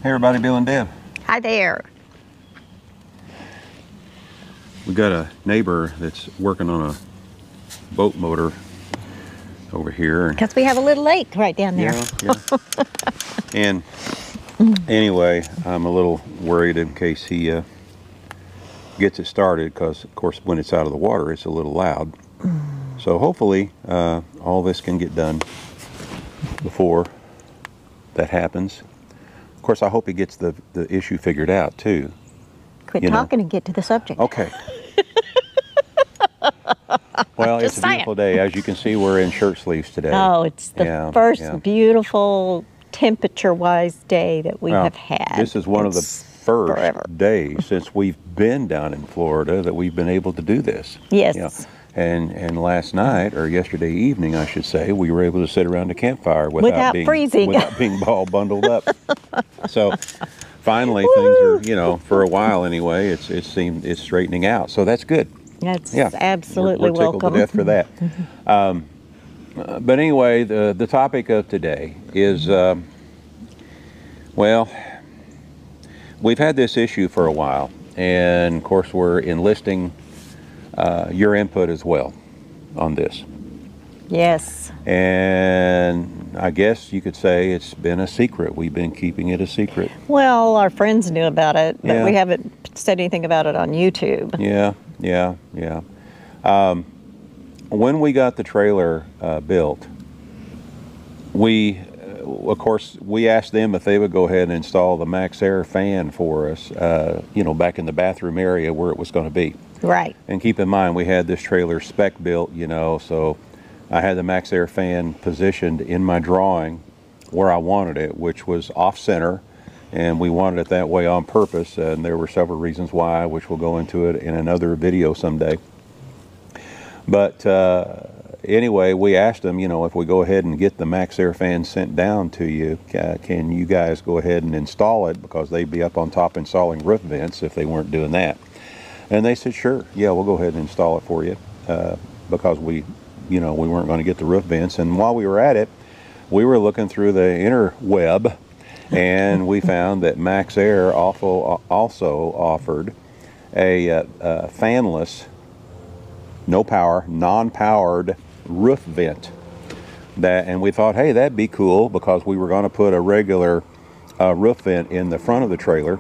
Hey everybody, Bill and Deb. Hi there. We got a neighbor that's working on a boat motor over here. Because we have a little lake right down there. Yeah. And anyway, I'm a little worried in case he gets it started, because of course when it's out of the water it's a little loud. So hopefully all this can get done before that happens. Of course I hope he gets the issue figured out too. Quit talking and get to the subject. Okay. Well, it's a beautiful day. As you can see, we're in shirt sleeves today. Oh, it's the first beautiful temperature-wise day that we have had. This is one of the first days since we've been down in Florida that we've been able to do this. Yes. You know, and last night, or yesterday evening, I should say, we were able to sit around the campfire without freezing, without being all bundled up. So finally, things are, you know, for a while anyway, it's straightening out. So that's good. That's absolutely we're tickled welcome. to death for that. But anyway, the topic of today is, well, we've had this issue for a while, and of course we're enlisting your input as well on this. Yes. And I guess you could say it's been a secret. We've been keeping it a secret. Well, our friends knew about it, but we haven't said anything about it on YouTube. Yeah. When we got the trailer built, of course, we asked them if they would go ahead and install the MaxxAir fan for us, you know, back in the bathroom area where it was going to be. Right. And keep in mind, we had this trailer spec built, you know, so I had the MaxxAir fan positioned in my drawing where I wanted it, which was off center. And we wanted it that way on purpose, and there were several reasons why, which we'll go into it in another video someday. But anyway, we asked them, you know, if we go ahead and get the MaxxAir fan sent down to you, can you guys go ahead and install it, because they'd be up on top installing roof vents if they weren't doing that. And they said, sure, yeah, we'll go ahead and install it for you, because we weren't going to get the roof vents. And while we were at it, we were looking through the interweb, and we found that MaxxAir also offered a fanless, no power, non-powered roof vent. And we thought, hey, that'd be cool, because we were going to put a regular roof vent in the front of the trailer.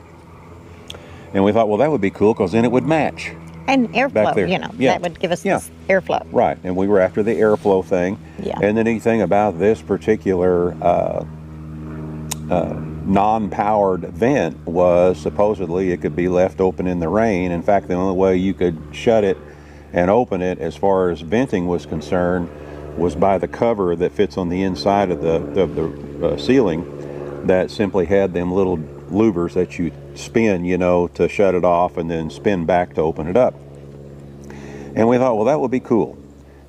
And we thought, well, that would be cool, because then it would match. And airflow, you know, that would give us this airflow. Right, and we were after the airflow thing. Yeah. And the neat thing about this particular non-powered vent was supposedly it could be left open in the rain. In fact, the only way you could shut it and open it as far as venting was concerned was by the cover that fits on the inside of the ceiling, that simply had them little louvers that you spin, you know, to shut it off, and then spin back to open it up. And we thought, well, that would be cool.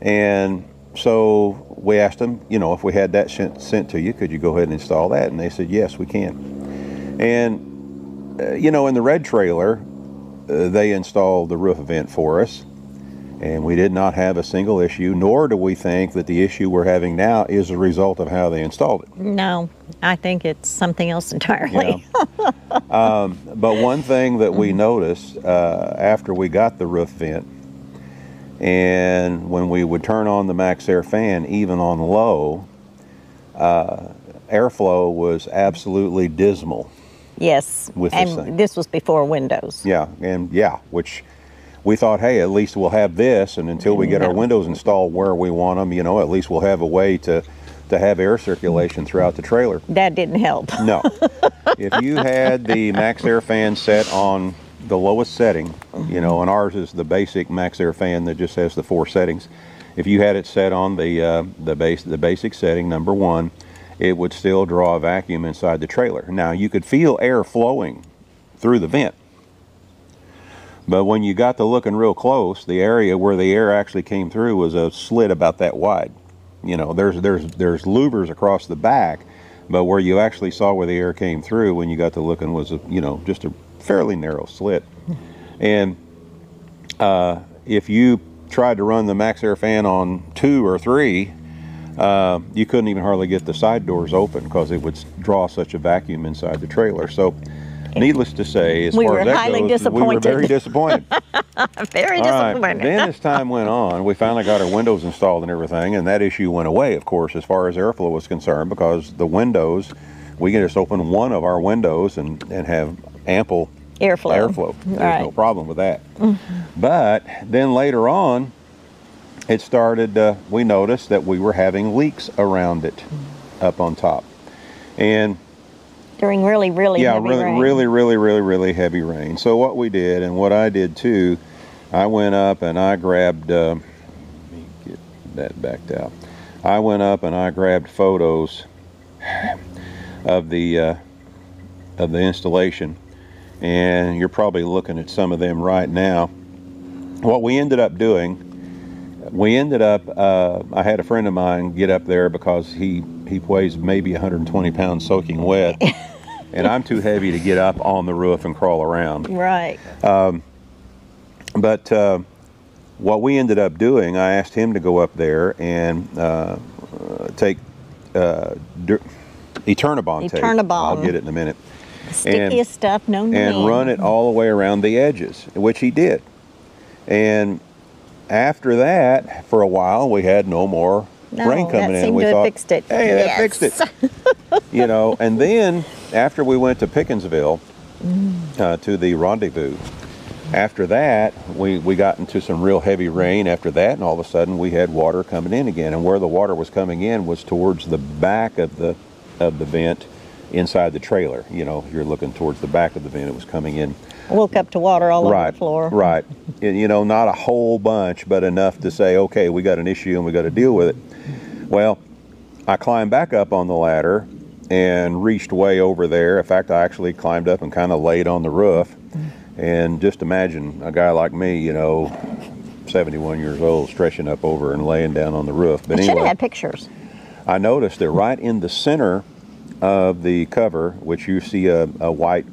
And so we asked them, you know, if we had that sent to you, could you go ahead and install that? And they said, yes, we can. And, you know, in the red trailer, they installed the roof vent for us. And we did not have a single issue, nor do we think that the issue we're having now is a result of how they installed it. No, I think it's something else entirely. Yeah. But one thing that we noticed after we got the roof vent, and when we would turn on the MaxxAir fan, even on low, airflow was absolutely dismal. Yes, with this thing. This was before Windows. Yeah, which we thought, hey, at least we'll have this, and until we get our windows installed where we want them, you know, at least we'll have a way to have air circulation throughout the trailer. That didn't help. No. If you had the MaxxAir fan set on the lowest setting, you know, and ours is the basic MaxxAir fan that just has the 4 settings. If you had it set on the basic setting, number 1, it would still draw a vacuum inside the trailer. Now, you could feel air flowing through the vent. But when you got to looking real close, the area where the air actually came through was a slit about that wide. You know, there's louvers across the back, but where you actually saw where the air came through when you got to looking was, just a fairly narrow slit. And if you tried to run the MaxxAir fan on 2 or 3, You couldn't even hardly get the side doors open because it would draw such a vacuum inside the trailer. So, needless to say, as far as that goes, we were very disappointed. Very disappointed. Then as time went on, we finally got our windows installed and everything, and that issue went away, of course, as far as airflow was concerned, because the windows, we can just open one of our windows and have ample airflow. There's no problem with that. But then later on, it started, we noticed that we were having leaks around it up on top. And during really heavy rain. really heavy rain. So what we did, and what I did too, I went up and I grabbed, let me get that backed out. I went up and I grabbed photos of the installation, and you're probably looking at some of them right now. What we ended up doing, I had a friend of mine get up there because he weighs maybe 120 pounds soaking wet, and I'm too heavy to get up on the roof and crawl around. Right. But what we ended up doing, I asked him to go up there and take Eternabond tape. I'll get it in a minute. Stickiest stuff known to man. And run it all the way around the edges, which he did. And after that, for a while, we had no more rain coming in. We thought, fixed it. Hey, that fixed it. You know, and then after we went to Pickensville, to the rendezvous, after that, we got into some real heavy rain after that, and all of a sudden we had water coming in again. And where the water was coming in was towards the back of the vent inside the trailer. You know, if you're looking towards the back of the vent, it was coming in. I woke up to water all over the floor. Right. You know, not a whole bunch, but enough to say, okay, we got an issue and we got to deal with it. Well, I climbed back up on the ladder and reached way over there. In fact, I actually climbed up and kind of laid on the roof. And just imagine a guy like me, you know, 71 years old, stretching up over and laying down on the roof. But I should anyway, have had pictures. I noticed that right in the center of the cover, which you see a white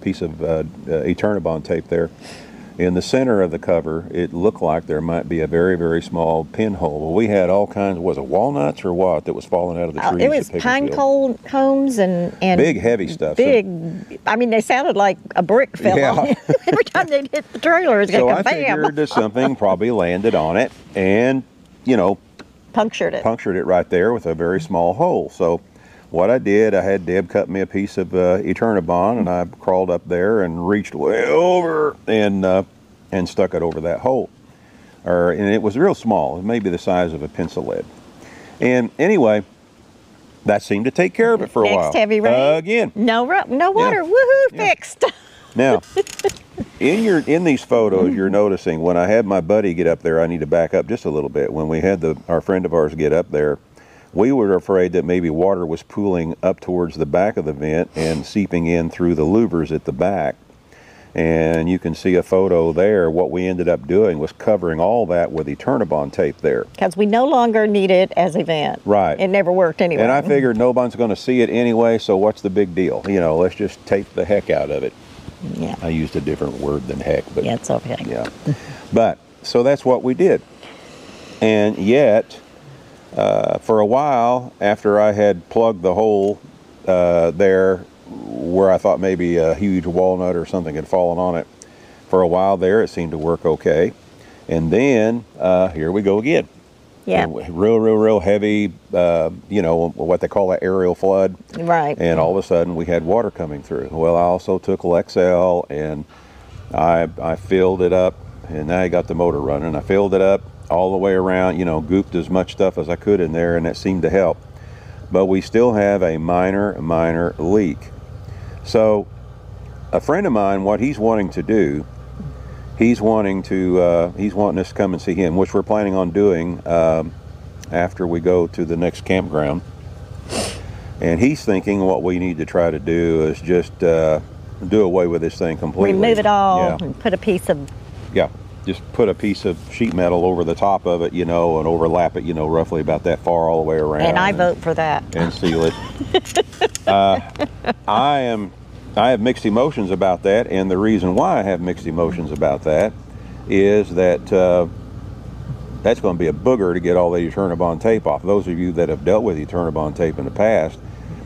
piece of Eternabond tape there, in the center of the cover, it looked like there might be a very small pinhole. Well, we had all kinds, was it walnuts or what, that was falling out of the trees? It was pine cones and big heavy stuff. I mean, they sounded like a brick fell on it. Every time they'd hit the trailer, it's so like a bam. So I figured that something probably landed on it and, you know, punctured it right there with a very small hole. So what I did, I had Deb cut me a piece of Eternabond, and I crawled up there and reached way over and stuck it over that hole. And it was real small, maybe the size of a pencil lead. And anyway, that seemed to take care of it for a while. Next heavy rain. Again. No water. Yeah. Woohoo! Yeah. Fixed. Now, in these photos, you're noticing when I had my buddy get up there, I need to back up just a little bit. When we had our friend of ours get up there, we were afraid that maybe water was pooling up towards the back of the vent and seeping in through the louvers at the back. And you can see a photo there. What we ended up doing was covering all that with Eternabond tape there. Because we no longer need it as a vent. Right. It never worked anyway. And I figured no one's going to see it anyway, so what's the big deal? You know, let's just tape the heck out of it. Yeah. I used a different word than heck, but yeah, it's okay. Yeah. But so that's what we did. And yet, for a while after I had plugged the hole there where I thought maybe a huge walnut or something had fallen on it, for a while there it seemed to work okay. And then here we go again. Yeah. Real heavy, you know, what they call an aerial flood. Right. And all of a sudden we had water coming through. Well, I also took Lexel and I filled it up, and now I got the motor running. I filled it up all the way around, you know, gooped as much stuff as I could in there, and that seemed to help. But we still have a minor leak. So a friend of mine, what he's wanting to do, he's wanting us to come and see him, which we're planning on doing after we go to the next campground. And he's thinking what we need to try to do is just do away with this thing completely. Remove it all and put a piece of... Yeah, just put a piece of sheet metal over the top of it, you know, and overlap it, you know, roughly about that far all the way around. And I vote for that. And seal it. I have mixed emotions about that, and the reason why I have mixed emotions about that is that that's going to be a booger to get all the Eternabond tape off. Those of you that have dealt with Eternabond tape in the past,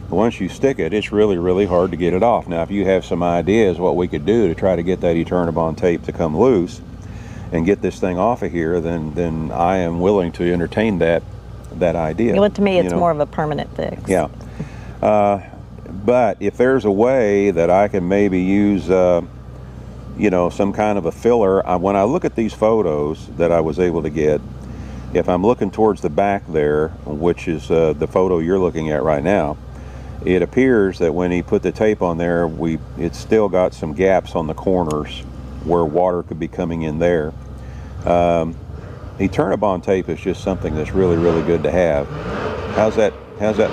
once you stick it, it's really, really hard to get it off. Now, if you have some ideas what we could do to try to get that Eternabond tape to come loose and get this thing off of here, then I am willing to entertain that idea. Well, to me, it's more of a permanent fix. Yeah. But if there's a way that I can maybe use, some kind of a filler, when I look at these photos that I was able to get, if I'm looking towards the back there, which is the photo you're looking at right now, it appears that when he put the tape on there, it's still got some gaps on the corners where water could be coming in there. Eternabond tape is just something that's really, really good to have. How's that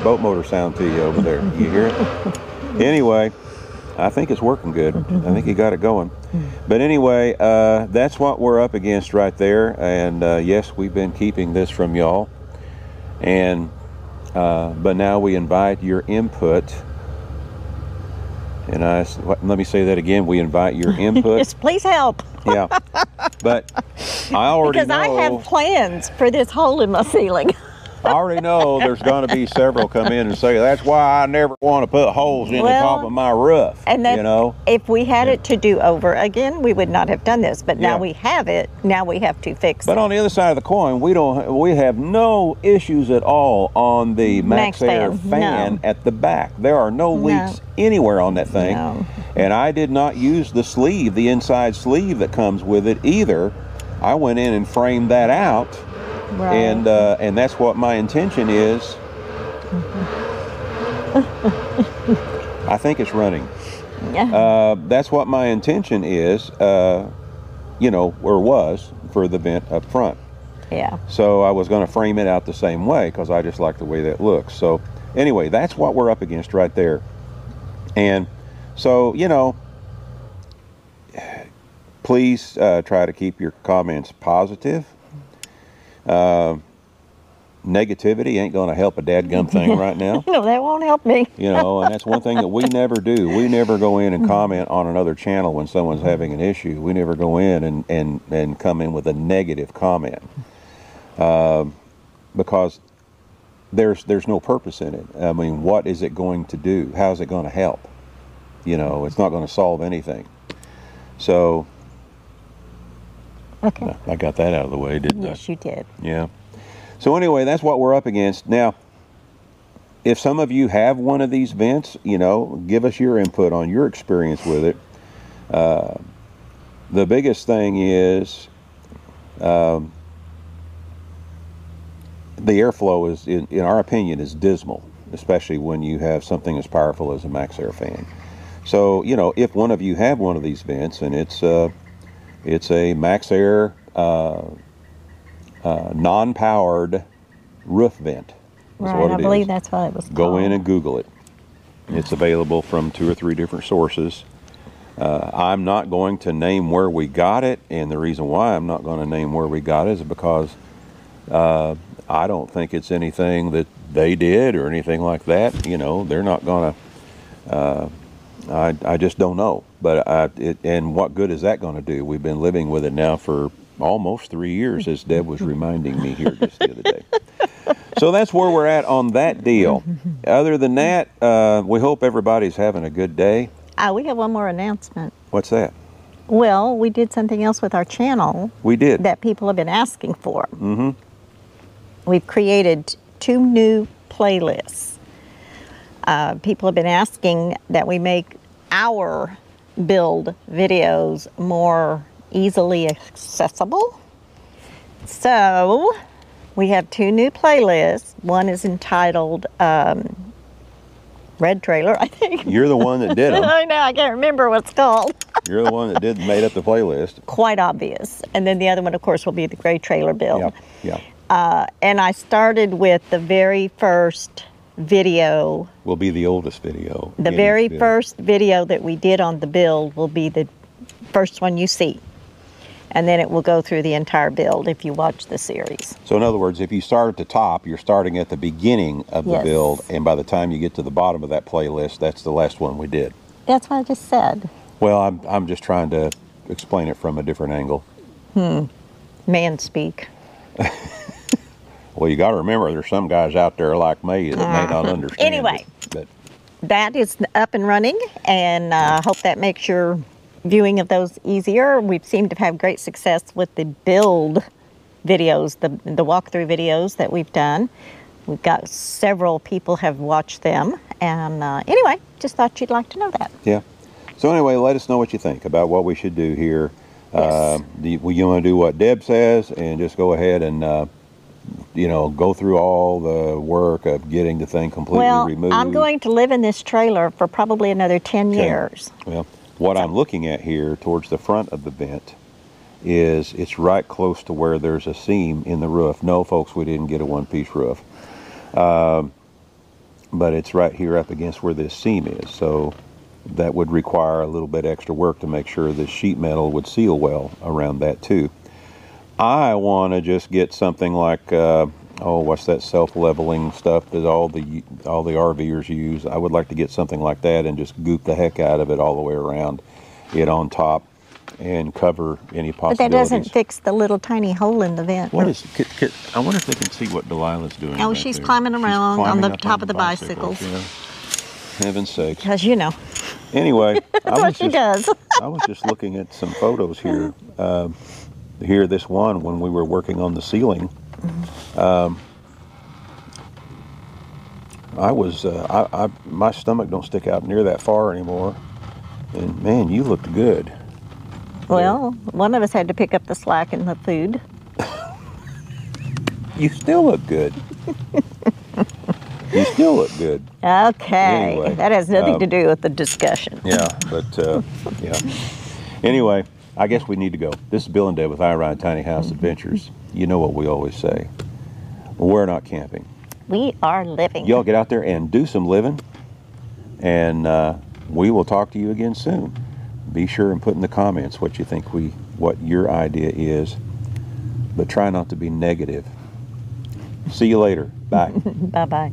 boat motor sound to you over there? You hear it? Anyway, I think it's working good. I think he got it going. But anyway, that's what we're up against right there. And yes, we've been keeping this from y'all. And but now we invite your input. And let me say that again. We invite your input. Yes, please help. Yeah, but I already know. Because I have plans for this hole in my ceiling. I already know there's going to be several come in and say, that's why I never want to put holes in the top of my roof. And then if we had it to do over again, we would not have done this. But now we have it. Now we have to fix it. But on the other side of the coin, we have no issues at all on the MaxxAir fan at the back. There are no leaks anywhere on that thing. No. And I did not use the sleeve, the inside sleeve that comes with it either. I went in and framed that out. Right. And that's what my intention is. I think it's running. Yeah. That's what my intention is, or was, for the vent up front. Yeah. So I was going to frame it out the same way because I just like the way that looks. So anyway, that's what we're up against right there. And so, please try to keep your comments positive. Negativity ain't going to help a dadgum thing right now. No, that won't help me. And that's one thing that we never do. We never go in and comment on another channel when someone's having an issue. We never go in and come in with a negative comment because there's no purpose in it. I mean, what is it going to do? How's it going to help? It's not going to solve anything. So. Okay. I got that out of the way, didn't I? Yes, you did. Yeah. So anyway, that's what we're up against. Now, if some of you have one of these vents, give us your input on your experience with it. The biggest thing is the airflow is, in our opinion, is dismal, especially when you have something as powerful as a MaxxAir fan. So, if one of you have one of these vents and it's a MaxxAir non-powered roof vent. Right, I believe that's what it was called. Go in and Google it. It's available from 2 or 3 different sources. I'm not going to name where we got it, and the reason why I'm not going to name where we got it is because I don't think it's anything that they did or anything like that. They're not going to... I just don't know. But and what good is that going to do? We've been living with it now for almost 3 years, as Deb was reminding me here just the other day. So that's where we're at on that deal. Other than that, we hope everybody's having a good day. We have one more announcement. What's that? Well, we did something else with our channel. We did. That people have been asking for. Mm-hmm. We've created 2 new playlists. People have been asking that we make our build videos more easily accessible. So we have 2 new playlists. One is entitled Red Trailer, I think. You're the one that did them. I know, I can't remember what it's called. You're the one that made up the playlist. Quite obvious. And then the other one, of course, will be the Gray Trailer build. Yeah. And I started with the very first video. Will be the oldest video. The very first video that we did on the build will be the first one you see. And then it will go through the entire build if you watch the series. So in other words, if you start at the top, you're starting at the beginning of the build, and by the time you get to the bottom of that playlist, that's the last one we did. That's what I just said. Well, I'm just trying to explain it from a different angle. Man speak. Well, you got to remember, there's some guys out there like me that may not understand. Anyway. it, but That is up and running, and I hope that makes your viewing of those easier. We seem to have great success with the build videos, the walkthrough videos that we've done. We've got several people have watched them, and anyway, just thought you'd like to know that. yeah. So anyway, let us know what you think about what we should do here. Yes. You want to do what Deb says and just go ahead and go through all the work of getting the thing completely Well, removed. I'm going to live in this trailer for probably another 10 Okay. years. Well, what I'm looking at here towards the front of the vent is it's right close to where there's a seam in the roof. No, folks, we didn't get a one-piece roof. But it's right here up against where this seam is. So that would require a little bit extra work to make sure the sheet metal would seal well around that too. I want to just get something like, what's that self-leveling stuff that all the RVers use? I would like to get something like that and just goop the heck out of it all the way around it on top and cover any But possibilities. that doesn't fix the little tiny hole in the vent. What is? I wonder if they can see what Delilah's doing. Oh, back she's there. climbing She's around on climbing the up top of the bicycles. Yeah. Heaven's sakes. Because, you know, Anyway, that's what she does. I was just looking at some photos here. Here, this one when we were working on the ceiling. My stomach don't stick out near that far anymore. And man, you looked good. Well, one of us had to pick up the slack in the food. You still look good. You still look good. Okay. Anyway, that has nothing to do with the discussion. Yeah, but yeah. Anyway, I guess we need to go. This is Bill and Deb with iRide Tiny House Adventures. You know what we always say. We're not camping. We are living. Y'all get out there and do some living. And we will talk to you again soon. Be sure and put in the comments what you think what your idea is. But try not to be negative. See you later. Bye. Bye-bye.